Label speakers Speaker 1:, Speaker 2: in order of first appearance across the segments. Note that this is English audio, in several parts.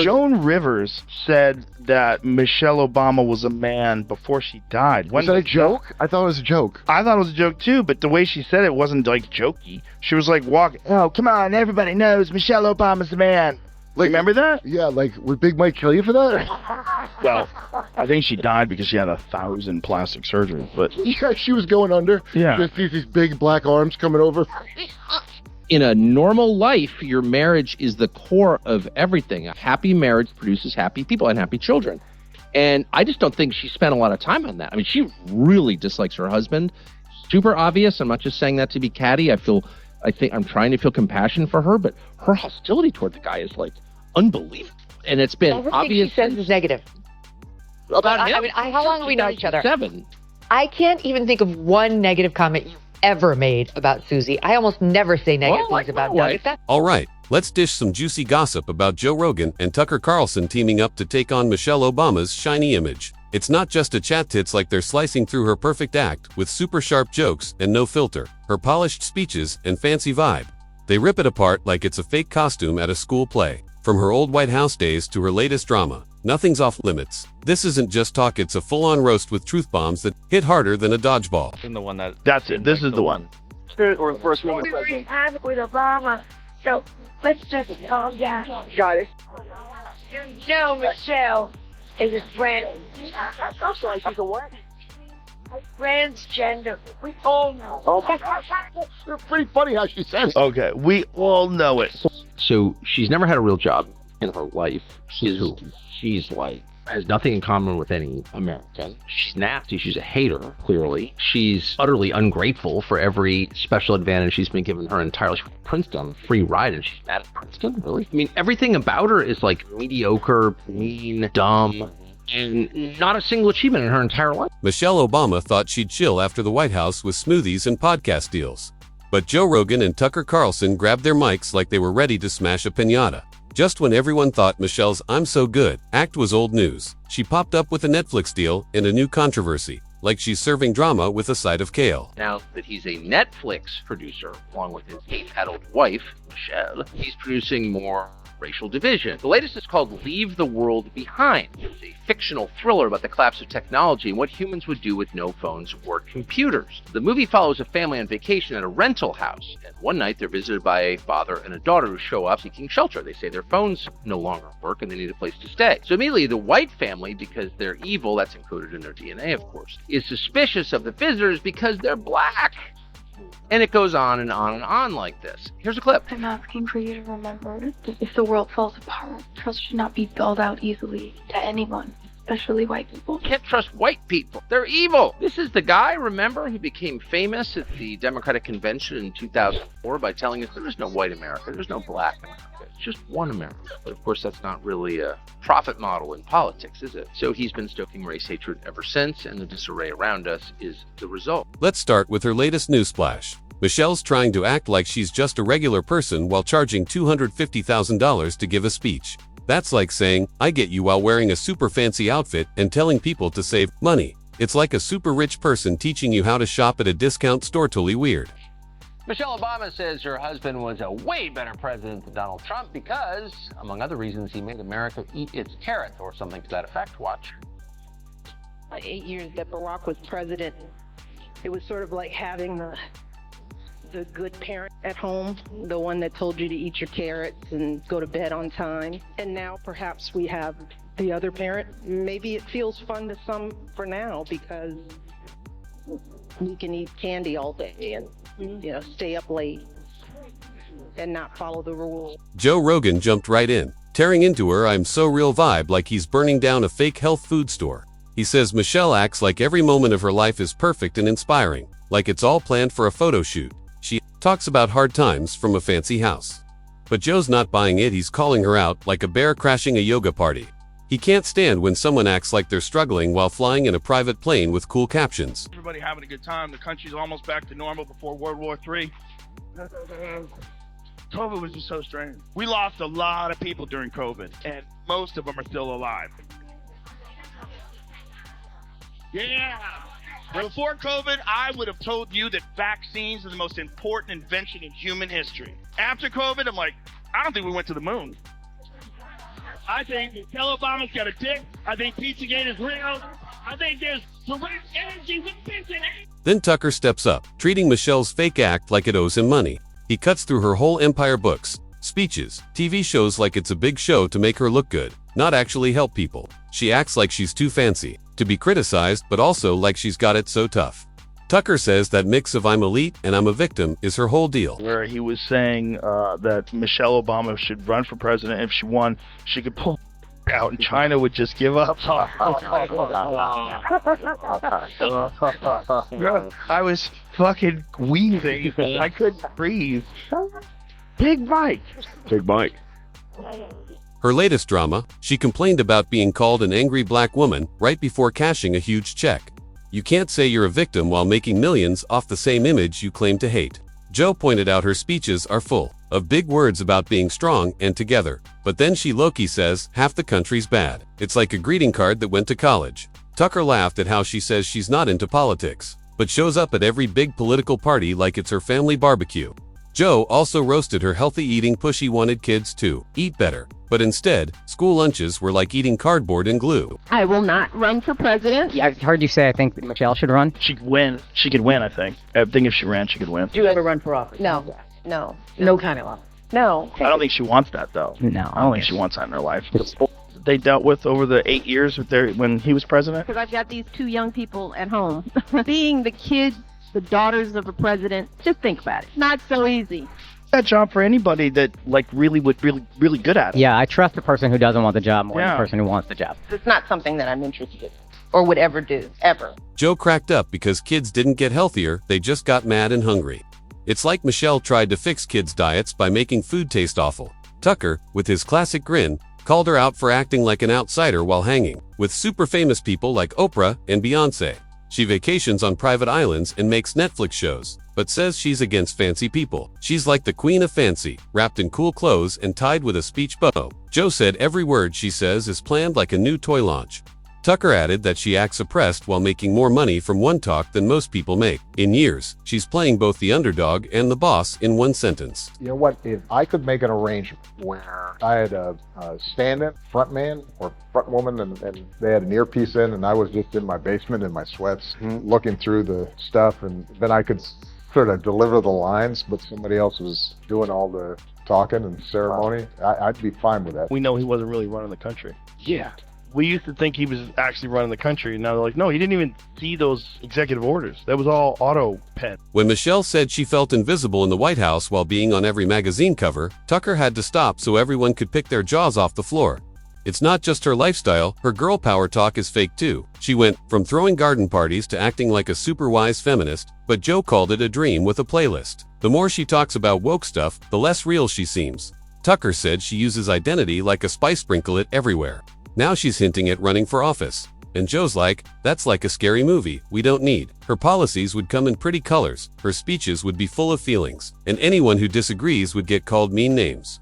Speaker 1: Joan Rivers said that Michelle Obama was a man before she died.
Speaker 2: Was that a joke? I thought it was a joke.
Speaker 1: I thought it was a joke too, but the way she said it wasn't like jokey. She was like walking, oh, come on, everybody knows Michelle Obama's the man. Like, remember that?
Speaker 2: Yeah, like, would Big Mike kill you for that?
Speaker 1: Well, I think she died because she had 1,000 plastic surgeries, but...
Speaker 2: Yeah, she was going under.
Speaker 1: Yeah.
Speaker 2: Just these big black arms coming over.
Speaker 3: In a normal life, your marriage is the core of everything. A happy marriage produces happy people and happy children. And I just don't think she spent a lot of time on that. I mean, she really dislikes her husband. Super obvious. I'm not just saying that to be catty. I think I'm trying to feel compassion for her, but her hostility toward the guy is like unbelievable. And it's been
Speaker 4: Everything
Speaker 3: obvious.
Speaker 4: she says is negative.
Speaker 3: About him?
Speaker 4: I mean, how long have we known each other?
Speaker 3: 7.
Speaker 4: I can't even think of one negative comment you've ever made about Susie. I almost never say negative things about Doug.
Speaker 5: All right, let's dish some juicy gossip about Joe Rogan and Tucker Carlson teaming up to take on Michelle Obama's shiny image. It's not just a chat tits like they're slicing through her perfect act with super sharp jokes and no filter, her polished speeches and fancy vibe. They rip it apart like it's a fake costume at a school play. From her old White House days to her latest drama, nothing's off limits. This isn't just talk, it's a full-on roast with truth bombs that hit harder than a dodgeball.
Speaker 1: That's it. This is the one.
Speaker 6: Or the first woman president.
Speaker 7: With Obama, so let's just calm down.
Speaker 6: Got it.
Speaker 7: No, Michelle is a friend.
Speaker 6: Sounds like she's a what?
Speaker 7: Transgender. We all know.
Speaker 2: It's pretty funny how she says it.
Speaker 1: Okay, we all know it.
Speaker 3: So she's never had a real job in her life. She's like, has nothing in common with any American. She's nasty. She's a hater, clearly. She's utterly ungrateful for every special advantage she's been given her entirely. She went to Princeton, free ride, and she's mad at Princeton? Really? I mean, everything about her is like mediocre, mean, dumb, and not a single achievement in her entire life.
Speaker 5: Michelle Obama thought she'd chill after the White House with smoothies and podcast deals. But Joe Rogan and Tucker Carlson grabbed their mics like they were ready to smash a piñata. Just when everyone thought Michelle's "I'm so good" act was old news, she popped up with a Netflix deal and a new controversy, like she's serving drama with a side of kale.
Speaker 3: Now that he's a Netflix producer, along with his 8-adult wife, Michelle, he's producing more racial division. The latest is called Leave the World Behind. It's a fictional thriller about the collapse of technology and what humans would do with no phones or computers. The movie follows a family on vacation at a rental house, and one night they're visited by a father and a daughter who show up seeking shelter. They say their phones no longer work and they need a place to stay. So immediately the white family, because they're evil, that's encoded in their DNA of course, is suspicious of the visitors because they're black. And it goes on and on and on like this. Here's a clip.
Speaker 8: I'm asking for you to remember that if the world falls apart, trust should not be bailed out easily to anyone, especially white people.
Speaker 3: Can't trust white people. They're evil. This is the guy, remember? He became famous at the Democratic Convention in 2004 by telling us there is no white America, there's no black America. It's just one America. But of course, that's not really a profit model in politics, is it? So he's been stoking race hatred ever since, and the disarray around us is the result.
Speaker 5: Let's start with her latest newsflash. Michelle's trying to act like she's just a regular person while charging $250,000 to give a speech. That's like saying, I get you while wearing a super fancy outfit and telling people to save money. It's like a super rich person teaching you how to shop at a discount store. Totally weird.
Speaker 3: Michelle Obama says her husband was a way better president than Donald Trump because, among other reasons, he made America eat its carrot or something to that effect. Watch.
Speaker 9: 8 years that Barack was president, it was sort of like having the good parent at home, the one that told you to eat your carrots and go to bed on time. And now perhaps we have the other parent. Maybe it feels fun to some for now because we can eat candy all day and stay up late and not follow the rules.
Speaker 5: Joe Rogan jumped right in, tearing into her "I'm so real" vibe like he's burning down a fake health food store. He says Michelle acts like every moment of her life is perfect and inspiring, like it's all planned for a photo shoot. She talks about hard times from a fancy house. But Joe's not buying it. He's calling her out like a bear crashing a yoga party. He can't stand when someone acts like they're struggling while flying in a private plane with cool captions.
Speaker 1: Everybody having a good time. The country's almost back to normal before World War III. COVID was just so strange. We lost a lot of people during COVID, and most of them are still alive. Yeah. Before COVID, I would have told you that vaccines are the most important invention in human history. After COVID, I'm like, I don't think we went to the moon.
Speaker 10: I think Michelle Obama's got a dick. I think Pizzagate is real. I think there's direct energy with Pizzagate.
Speaker 5: Then Tucker steps up, treating Michelle's fake act like it owes him money. He cuts through her whole empire: books, speeches, TV shows, like it's a big show to make her look good, not actually help people. She acts like she's too fancy to be criticized, but also like she's got it so tough. Tucker says that mix of I'm elite and I'm a victim is her whole deal.
Speaker 1: Where he was saying that Michelle Obama should run for president. If she won, she could pull out and China would just give up. I was fucking wheezing. I couldn't breathe. Big Mike.
Speaker 2: Big Mike.
Speaker 5: Her latest drama, she complained about being called an angry black woman right before cashing a huge check. You can't say you're a victim while making millions off the same image you claim to hate. Joe pointed out her speeches are full of big words about being strong and together, but then she low-key says half the country's bad. It's like a greeting card that went to college. Tucker laughed at how she says she's not into politics, but shows up at every big political party like it's her family barbecue. Joe also roasted her healthy eating push. He wanted kids to eat better, but instead, school lunches were like eating cardboard and glue.
Speaker 9: I will not run for president.
Speaker 11: Yeah, I've heard you say I think that Michelle should run.
Speaker 1: She could win. She could win, I think. I think if she ran, she could win.
Speaker 4: Do you ever run for office?
Speaker 9: No, no,
Speaker 4: No kind of office.
Speaker 9: no.
Speaker 1: I don't think she wants that, though.
Speaker 11: No.
Speaker 1: I don't think she wants that in her life. They dealt with over the 8 years when he was president.
Speaker 9: Because I've got these two young people at home. Being the kids, the daughters of a president, just think about it. Not so easy.
Speaker 1: That job for anybody that really good at it.
Speaker 11: Yeah, I trust the person who doesn't want the job more than
Speaker 1: Yeah.
Speaker 11: the person who wants the job.
Speaker 9: It's not something that I'm interested in or would ever do, ever.
Speaker 5: Joe cracked up because kids didn't get healthier, they just got mad and hungry. It's like Michelle tried to fix kids' diets by making food taste awful. Tucker, with his classic grin, called her out for acting like an outsider while hanging with super famous people like Oprah and Beyonce. She vacations on private islands and makes Netflix shows, but says she's against fancy people. She's like the queen of fancy, wrapped in cool clothes and tied with a speech bow. Joe said every word she says is planned like a new toy launch. Tucker added that she acts oppressed while making more money from one talk than most people make. In years, she's playing both the underdog and the boss in one sentence.
Speaker 12: You know what, if I could make an arrangement where I had a stand-in front man or front woman and they had an earpiece in and I was just in my basement in my sweats looking through the stuff, and then I could sort of deliver the lines, but somebody else was doing all the talking and ceremony, I'd be fine with that.
Speaker 1: We know he wasn't really running the country.
Speaker 2: Yeah.
Speaker 1: We used to think he was actually running the country, and now they're like, no, he didn't even see those executive orders. That was all auto pen.
Speaker 5: When Michelle said she felt invisible in the White House while being on every magazine cover, Tucker had to stop so everyone could pick their jaws off the floor. It's not just her lifestyle, her girl power talk is fake too. She went from throwing garden parties to acting like a super wise feminist, but Joe called it a dream with a playlist. The more she talks about woke stuff, the less real she seems. Tucker said she uses identity like a spice, sprinkle it everywhere. Now she's hinting at running for office. And Joe's like, that's like a scary movie we don't need. Her policies would come in pretty colors, her speeches would be full of feelings, and anyone who disagrees would get called mean names.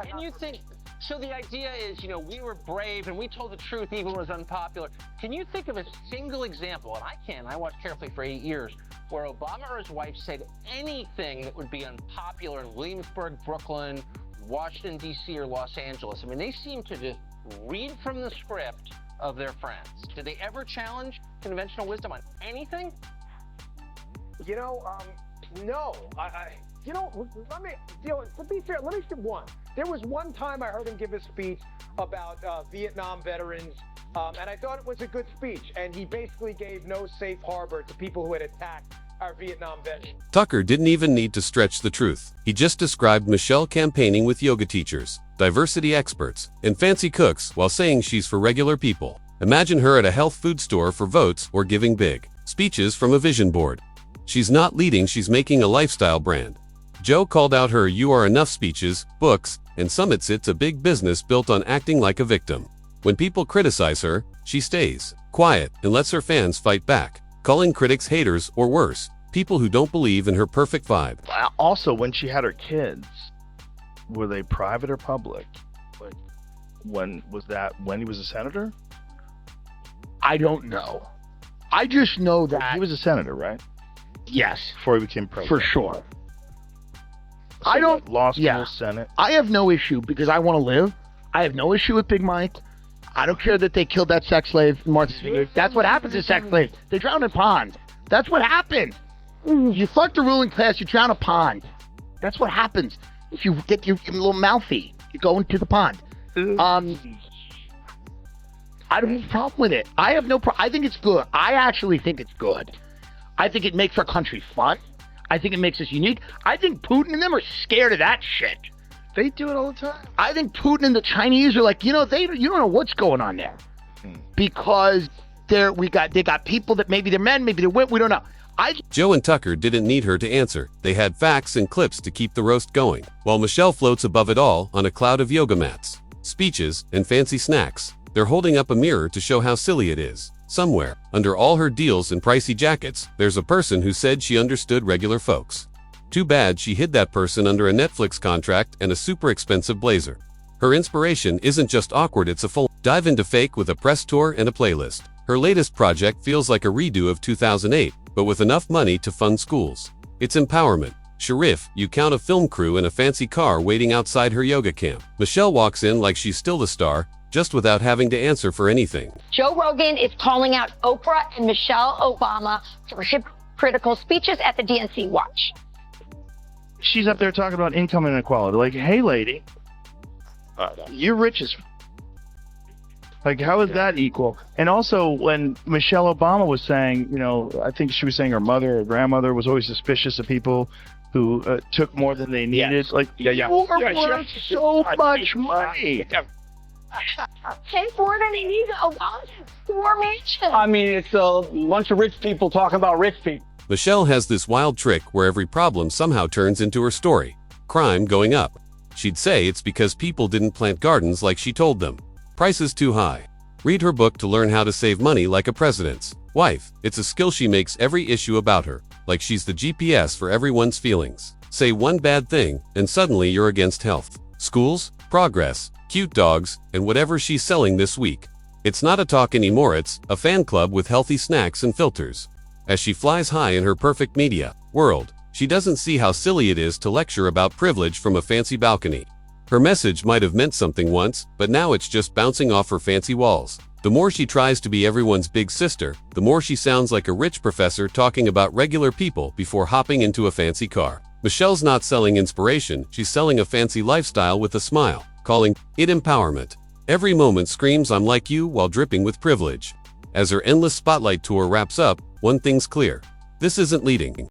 Speaker 13: Can you think, so the idea is, we were brave and we told the truth even when it was unpopular. Can you think of a single example, and I can, I watched carefully for 8 years, where Obama or his wife said anything that would be unpopular in Williamsburg, Brooklyn, Washington, D.C., or Los Angeles? I mean, they seem to just read from the script of their friends. Did they ever challenge conventional wisdom on anything?
Speaker 14: No. Let me, to be fair, let me say one. There was one time I heard him give a speech about Vietnam veterans, and I thought it was a good speech, and he basically gave no safe harbor to people who had attacked our Vietnam veterans.
Speaker 5: Tucker didn't even need to stretch the truth. He just described Michelle campaigning with yoga teachers, diversity experts, and fancy cooks while saying she's for regular people. Imagine her at a health food store for votes or giving big speeches from a vision board. She's not leading, she's making a lifestyle brand. Joe called out her "you are enough" speeches, books, and summits. It's a big business built on acting like a victim. When people criticize her, she stays quiet and lets her fans fight back, calling critics haters or worse, people who don't believe in her perfect vibe.
Speaker 1: Also, when she had her kids, were they private or public? Like, when he was a senator?
Speaker 2: I don't know. I just know that
Speaker 1: He was a senator, right?
Speaker 2: yes,
Speaker 1: Before he became president.
Speaker 2: for sure. I don't.
Speaker 1: Law school,
Speaker 2: Yeah.
Speaker 1: Senate.
Speaker 2: I have no issue because I want to live. I have no issue with Big Mike. I don't care that they killed that sex slave, Martha's Vineyard. That's what happens to sex slaves. They drown in ponds. That's what happens. You fuck the ruling class, you drown a pond. That's what happens. If you get your little mouthy, you go into the pond. I don't have a problem with it. I have no problem. I think it's good. I actually think it's good. I think it makes our country fun. I think it makes us unique. I think Putin and them are scared of that shit.
Speaker 1: They do it all the time.
Speaker 2: I think Putin and the Chinese are like, you don't know what's going on there. Because they got people that maybe they're men, maybe they're women, we don't know.
Speaker 5: Joe and Tucker didn't need her to answer. They had facts and clips to keep the roast going, while Michelle floats above it all on a cloud of yoga mats, speeches, and fancy snacks. They're holding up a mirror to show how silly it is. Somewhere, under all her deals and pricey jackets, there's a person who said she understood regular folks. Too bad she hid that person under a Netflix contract and a super expensive blazer. Her inspiration isn't just awkward, it's a full dive into fake with a press tour and a playlist. Her latest project feels like a redo of 2008, but with enough money to fund schools. It's empowerment. Sharif, you count a film crew in a fancy car waiting outside her yoga camp. Michelle walks in like she's still the star, just without having to answer for anything.
Speaker 7: Joe Rogan is calling out Oprah and Michelle Obama for hypocritical speeches at the DNC. Watch.
Speaker 1: She's up there talking about income inequality. Like, hey, lady, you're rich as... Like, how is that equal? And also, when Michelle Obama was saying, I think she was saying her mother or grandmother was always suspicious of people who took more than they needed.
Speaker 2: Yes.
Speaker 1: Like, you're worth so much money.
Speaker 7: Pay more than they need. Obama's 4 mansions.
Speaker 14: I mean, it's a bunch of rich people talking about rich people.
Speaker 5: Michelle has this wild trick where every problem somehow turns into her story. Crime going up. She'd say it's because people didn't plant gardens like she told them. Prices too high. Read her book to learn how to save money like a president's wife. It's a skill she makes every issue about her, like she's the GPS for everyone's feelings. Say one bad thing, and suddenly you're against health, schools, progress, cute dogs, and whatever she's selling this week. It's not a talk anymore, it's a fan club with healthy snacks and filters. As she flies high in her perfect media world, she doesn't see how silly it is to lecture about privilege from a fancy balcony. Her message might have meant something once, but now it's just bouncing off her fancy walls. The more she tries to be everyone's big sister, the more she sounds like a rich professor talking about regular people before hopping into a fancy car. Michelle's not selling inspiration, she's selling a fancy lifestyle with a smile, calling it empowerment. Every moment screams "I'm like you" while dripping with privilege. As her endless spotlight tour wraps up, one thing's clear. This isn't leading.